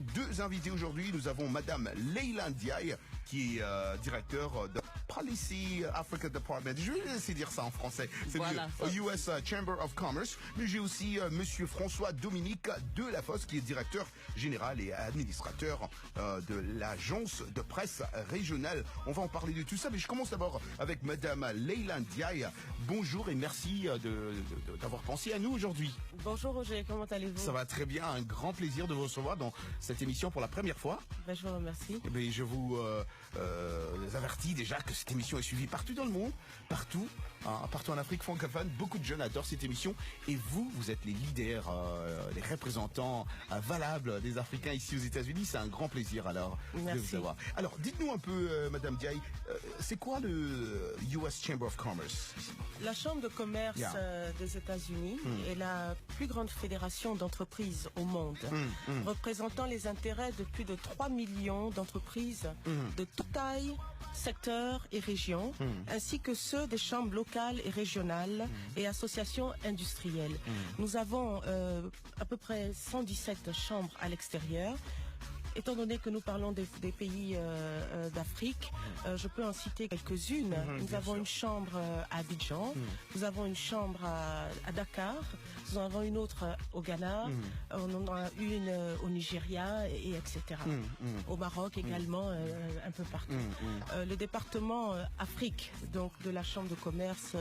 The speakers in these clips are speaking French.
deux invités aujourd'hui. Nous avons Madame Leila Ndiaye, qui est directeur de Policy Africa Department. Je vais laisser dire ça en français. C'est voilà, mieux. US Chamber of Commerce. Mais j'ai aussi Monsieur François Dominique Delafosse, qui est directeur général et administrateur de l'agence de presse régionale. On va en parler de tout ça, mais je commence d'abord avec Madame Leila Ndiaye. Bonjour et merci d'avoir pensé à nous aujourd'hui. Bonjour Roger, comment allez-vous? Ça va très bien, un grand plaisir de vous recevoir dans cette émission pour la première fois. Ben, je vous remercie. Mais je vous avertis déjà que cette émission est suivie partout dans le monde, partout en Afrique francophone. Beaucoup de jeunes adorent cette émission et vous êtes les leaders, les représentants valables des Africains ici aux États-Unis. C'est un grand plaisir alors de vous avoir. Alors dites-nous un peu, Madame Ndiaye, c'est quoi le US Chamber of Commerce? La Chambre de commerce des États-Unis est la plus grande fédération d'entreprises au monde, représentant les intérêts de plus de 3 millions d'entreprises de toute taille, secteur et région, ainsi que ceux des chambres locales et régionales et associations industrielles. Nous avons à peu près 117 chambres à l'extérieur. Étant donné que nous parlons des pays d'Afrique, je peux en citer quelques-unes. Nous avons une chambre à Abidjan, nous avons une chambre à Dakar, nous en avons une autre au Ghana, on en a une au Nigeria, et etc. Au Maroc également, un peu partout. Le département Afrique, donc de la chambre de commerce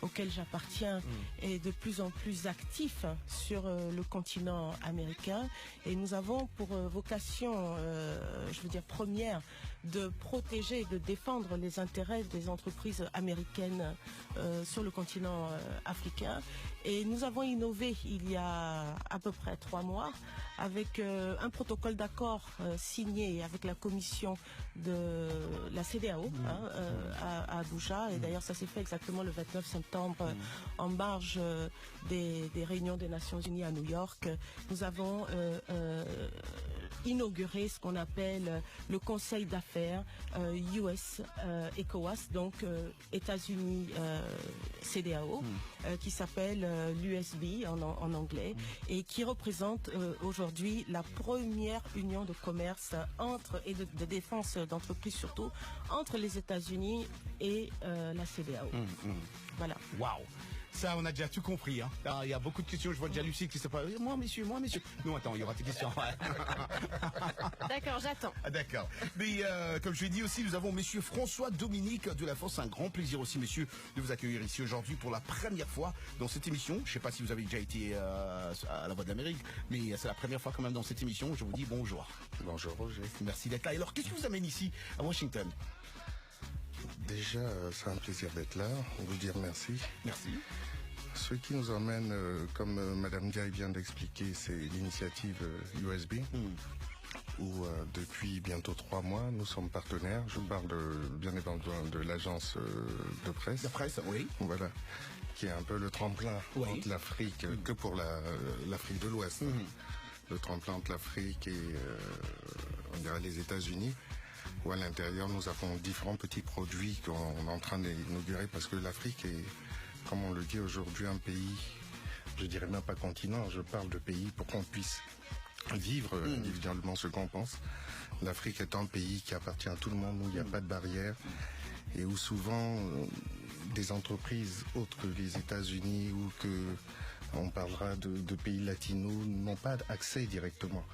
auquel j'appartiens, est de plus en plus actif sur le continent américain, et nous avons pour vocation, je veux dire première, de protéger et de défendre les intérêts des entreprises américaines sur le continent africain. Et nous avons innové il y a à peu près 3 mois avec un protocole d'accord signé avec la commission de la CEDEAO à Abuja. Et d'ailleurs ça s'est fait exactement le 29 septembre en marge des réunions des Nations Unies à New York. Nous avons inauguré ce qu'on appelle le Conseil d'affaires US ECOWAS, donc États-Unis CEDEAO, qui s'appelle l'USB en anglais, et qui représente aujourd'hui la première union de commerce et de défense d'entreprises surtout entre les États-Unis et la CEDEAO. Voilà. Waouh! Ça, on a déjà tout compris. Hein. Il y a beaucoup de questions. Je vois déjà Lucie qui se parle. Moi, messieurs. Non, attends, il y aura tes questions. D'accord, j'attends. D'accord. Mais comme je l'ai dit aussi, nous avons Monsieur François Dominique Delafosse. C'est un grand plaisir aussi, messieurs, de vous accueillir ici aujourd'hui pour la première fois dans cette émission. Je ne sais pas si vous avez déjà été à la Voix de l'Amérique, mais c'est la première fois quand même dans cette émission. Je vous dis bonjour. Bonjour Roger. Merci d'être là. Alors, qu'est-ce qui vous amène ici à Washington? Déjà, c'est un plaisir d'être là. On vous dire merci. Merci. Ce qui nous emmène, comme Madame Ndiaye vient d'expliquer, c'est l'initiative USB, où depuis bientôt 3 mois, nous sommes partenaires. Je parle bien évidemment de l'agence de presse. La presse, oui. Voilà, qui est un peu le tremplin entre l'Afrique, que pour l'Afrique de l'Ouest. Le tremplin entre l'Afrique et on dirait les États-Unis, où à l'intérieur nous avons différents petits produits qu'on est en train d'inaugurer, parce que l'Afrique est, comme on le dit aujourd'hui, un pays, je dirais même pas continent, je parle de pays pour qu'on puisse vivre individuellement ce qu'on pense. L'Afrique est un pays qui appartient à tout le monde, où il n'y a pas de barrière, et où souvent des entreprises autres que les États-Unis ou que on parlera de pays latinos n'ont pas accès directement.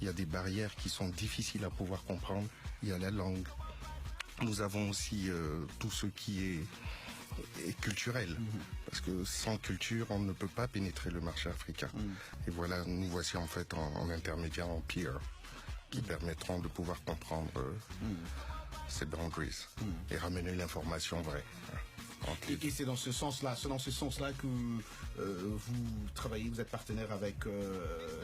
Il y a des barrières qui sont difficiles à pouvoir comprendre. Il y a la langue. Nous avons aussi tout ce qui est culturel, parce que sans culture, on ne peut pas pénétrer le marché africain. Et voilà, nous voici en fait en intermédiaire, en peer, qui permettront de pouvoir comprendre ces boundaries et ramener l'information vraie. Et c'est dans ce sens-là, que vous travaillez, vous êtes partenaire avec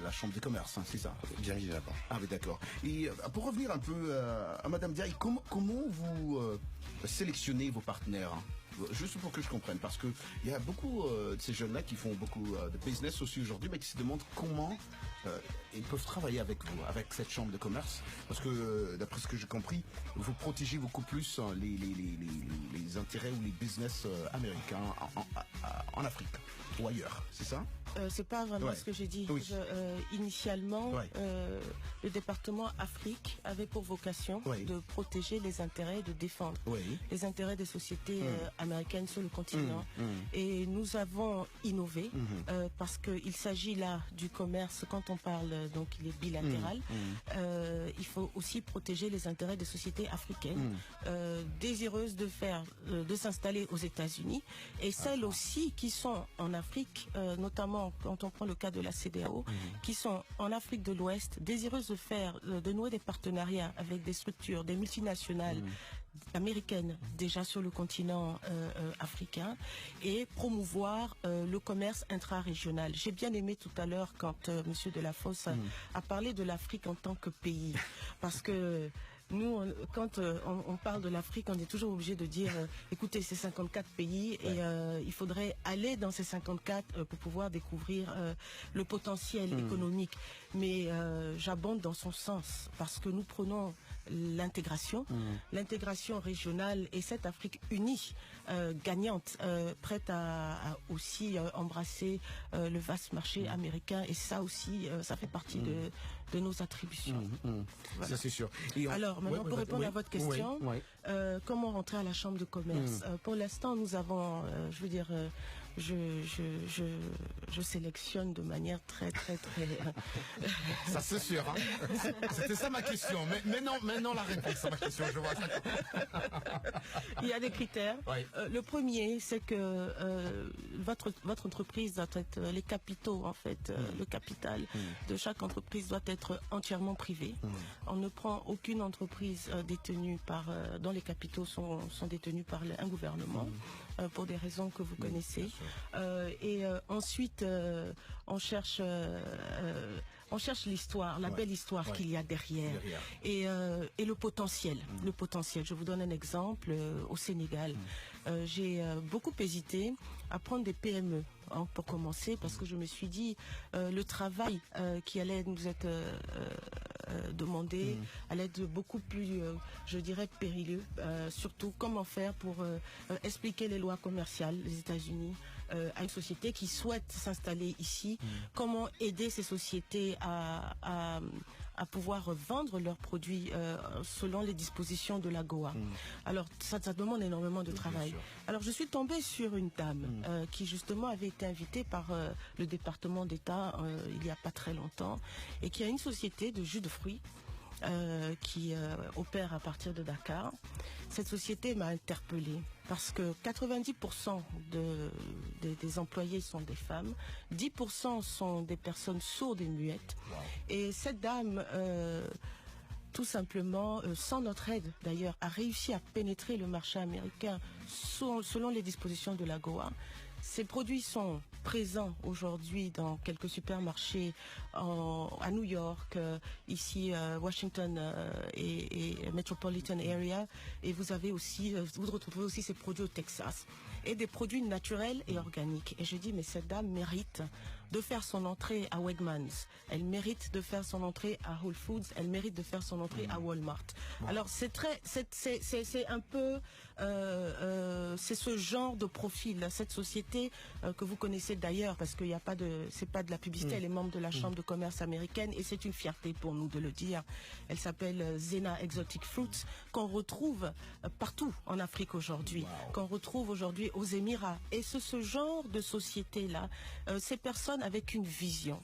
la Chambre des commerces, hein, c'est ça? Bien évidemment. Ah oui, d'accord. Et pour revenir un peu à Madame Ndiaye, comment vous sélectionnez vos partenaires, hein? Juste pour que je comprenne, parce que il y a beaucoup de ces jeunes-là qui font beaucoup de business aussi aujourd'hui, mais qui se demandent comment ils peuvent travailler avec vous, avec cette chambre de commerce, parce que d'après ce que j'ai compris, vous protégez beaucoup plus les intérêts ou les business américains en Afrique ou ailleurs, c'est ça? C'est pas vraiment ce que j'ai dit. Oui. Initialement, le département Afrique avait pour vocation de protéger les intérêts, de défendre les intérêts des sociétés américaines sur le continent. Et nous avons innové parce qu'il s'agit là du commerce. Quand on parle, donc il est bilatéral, il faut aussi protéger les intérêts des sociétés africaines désireuses de s'installer aux États-Unis et celles aussi qui sont en Afrique, notamment quand on prend le cas de la CEDEAO, qui sont en Afrique de l'Ouest, désireuses de nouer des partenariats avec des structures, des multinationales américaines déjà sur le continent africain et promouvoir le commerce intra-régional. J'ai bien aimé tout à l'heure quand Monsieur Delafosse a parlé de l'Afrique en tant que pays, parce que nous, quand on parle de l'Afrique, on est toujours obligé de dire, écoutez, c'est 54 pays et il faudrait aller dans ces 54 pour pouvoir découvrir le potentiel économique. Mais j'abonde dans son sens parce que nous prenons l'intégration régionale et cette Afrique unie, gagnante, prête à aussi embrasser le vaste marché américain et ça aussi, ça fait partie de nos attributions. Voilà. Ça c'est sûr. Alors maintenant, pour répondre à votre question, comment rentrer à la chambre de commerce? Pour l'instant, nous avons, je veux dire, je sélectionne de manière très ça c'est sûr, hein. C'était ça ma question, mais non la réponse à ma question, je vois. Il y a des critères. Le premier, c'est que votre entreprise doit être, les capitaux en fait, le capital de chaque entreprise doit être entièrement privé. On ne prend aucune entreprise détenue dont les capitaux sont détenus par un gouvernement. Pour des raisons que vous connaissez. Et ensuite, on cherche l'histoire, la belle histoire qu'il y a derrière. Et le potentiel. Le potentiel. Je vous donne un exemple. Au Sénégal, j'ai beaucoup hésité à prendre des PME. Pour commencer, parce que je me suis dit le travail qui allait nous être demandé allait être beaucoup plus, je dirais, périlleux. Surtout, comment faire pour expliquer les lois commerciales des États-Unis à une société qui souhaite s'installer ici. Comment aider ces sociétés à pouvoir vendre leurs produits selon les dispositions de l'AGOA. Alors, ça demande énormément de travail. Alors, je suis tombée sur une dame qui, justement, avait été invitée par le département d'État il n'y a pas très longtemps et qui a une société de jus de fruits qui opère à partir de Dakar. Cette société m'a interpellée parce que 90% des employés sont des femmes, 10% sont des personnes sourdes et muettes. Et cette dame, tout simplement, sans notre aide d'ailleurs, a réussi à pénétrer le marché américain selon les dispositions de l'AGOA. Ces produits sont présents aujourd'hui dans quelques supermarchés à New York, ici Washington et Metropolitan Area, et vous retrouvez aussi ces produits au Texas et des produits naturels et organiques. Et je dis, mais cette dame mérite de faire son entrée à Wegmans, elle mérite de faire son entrée à Whole Foods, elle mérite de faire son entrée à Walmart. Alors c'est un peu c'est ce genre de profil, cette société que vous connaissez d'ailleurs, parce qu'il n'y a pas c'est pas de la publicité, elle est membre de la Chambre de commerce américaine et c'est une fierté pour nous de le dire. Elle s'appelle Zena Exotic Fruits, qu'on retrouve partout en Afrique aujourd'hui, qu'on retrouve aujourd'hui aux Émirats. Et c'est ce genre de société-là, ces personnes avec une vision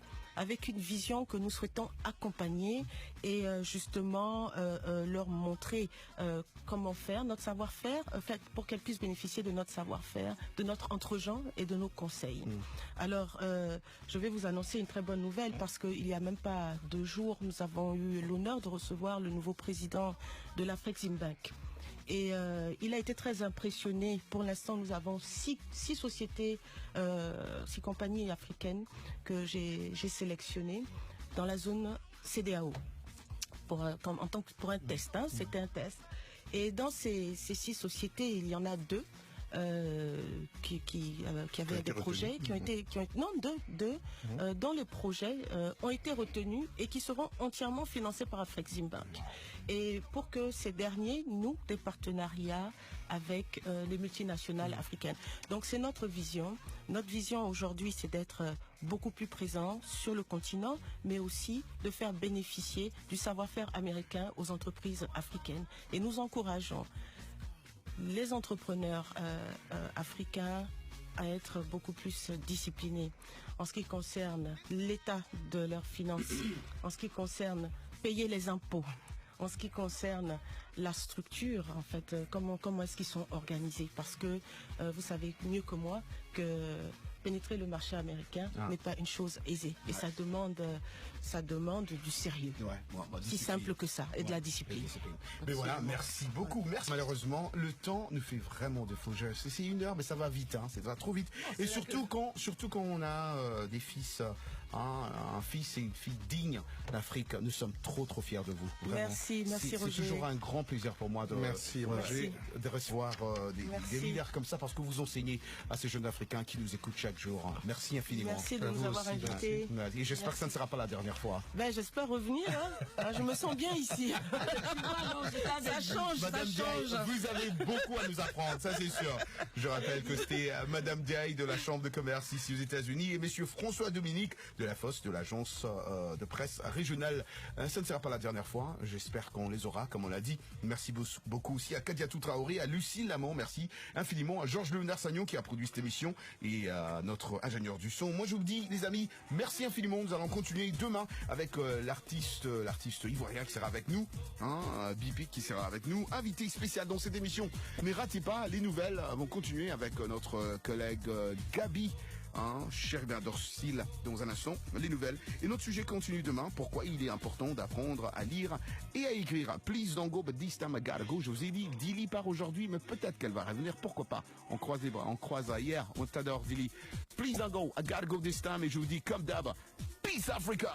que nous souhaitons accompagner et justement leur montrer comment faire, notre savoir-faire, pour qu'elles puissent bénéficier de notre savoir-faire, de notre entre-gens et de nos conseils. Alors, je vais vous annoncer une très bonne nouvelle parce qu'il n'y a même pas 2 jours, nous avons eu l'honneur de recevoir le nouveau président de l'Afreximbank. Et il a été très impressionné. Pour l'instant, nous avons 6 sociétés, 6 compagnies africaines que j'ai sélectionnées dans la zone CEDEAO pour un test. C'était un test. Et dans ces 6 sociétés, il y en a 2 qui avaient des projets, dont les projets ont été retenus et qui seront entièrement financés par Afreximbank. Et pour que ces derniers nouent des partenariats avec les multinationales africaines. Donc c'est notre vision. Notre vision aujourd'hui, c'est d'être beaucoup plus présent sur le continent, mais aussi de faire bénéficier du savoir-faire américain aux entreprises africaines. Et nous encourageons les entrepreneurs africains à être beaucoup plus disciplinés en ce qui concerne l'état de leurs finances, en ce qui concerne payer les impôts, en ce qui concerne la structure, en fait, comment est-ce qu'ils sont organisés, parce que vous savez mieux que moi que pénétrer le marché américain n'est pas une chose aisée, et ça demande du sérieux, si simple que ça, et de la discipline. Mais voilà, merci beaucoup. Merci. Malheureusement, le temps nous fait vraiment défaut. C'est 1 heure, mais ça va vite, ça va trop vite. Et surtout quand on a des fils, un fils et une fille dignes d'Afrique, nous sommes trop fiers de vous. Vraiment. Merci Roger. C'est toujours un grand plaisir pour moi de recevoir des leaders comme ça, parce que vous enseignez à ces jeunes Africains qui nous écoutent chaque jour. Merci infiniment. Merci de nous avoir invités. Et j'espère que ça ne sera pas la dernière fois. Ben, j'espère revenir. Je me sens bien ici. Ça change, Madame Diaye, vous avez beaucoup à nous apprendre, ça c'est sûr. Je rappelle que c'était Madame Diaye de la Chambre de commerce ici aux États-Unis et Monsieur François Dominique de la FOS, de l'agence de presse régionale. Ça ne sera pas la dernière fois. J'espère qu'on les aura, comme on l'a dit. Merci beaucoup aussi à Kadiatou Traoré, à Lucille Lamont, merci infiniment à Georges Léonard Sagnon qui a produit cette émission et à notre ingénieur du son. Moi je vous dis, les amis, merci infiniment. Nous allons continuer demain avec l'artiste ivoirien qui sera avec nous, Bipi qui sera avec nous, invité spécial dans cette émission. Mais ratez pas, les nouvelles vont continuer avec notre collègue Gabi, Cherubin Dorsil, dans un instant, les nouvelles. Et notre sujet continue demain, pourquoi il est important d'apprendre à lire et à écrire. Please don't go, but this time I gotta go. Je vous ai dit, Dili part aujourd'hui, mais peut-être qu'elle va revenir, pourquoi pas. On croise les bras, on croise hier, on t'adore Dili. Please don't go, I gotta go this time, et je vous dis comme d'hab, Peace Africa!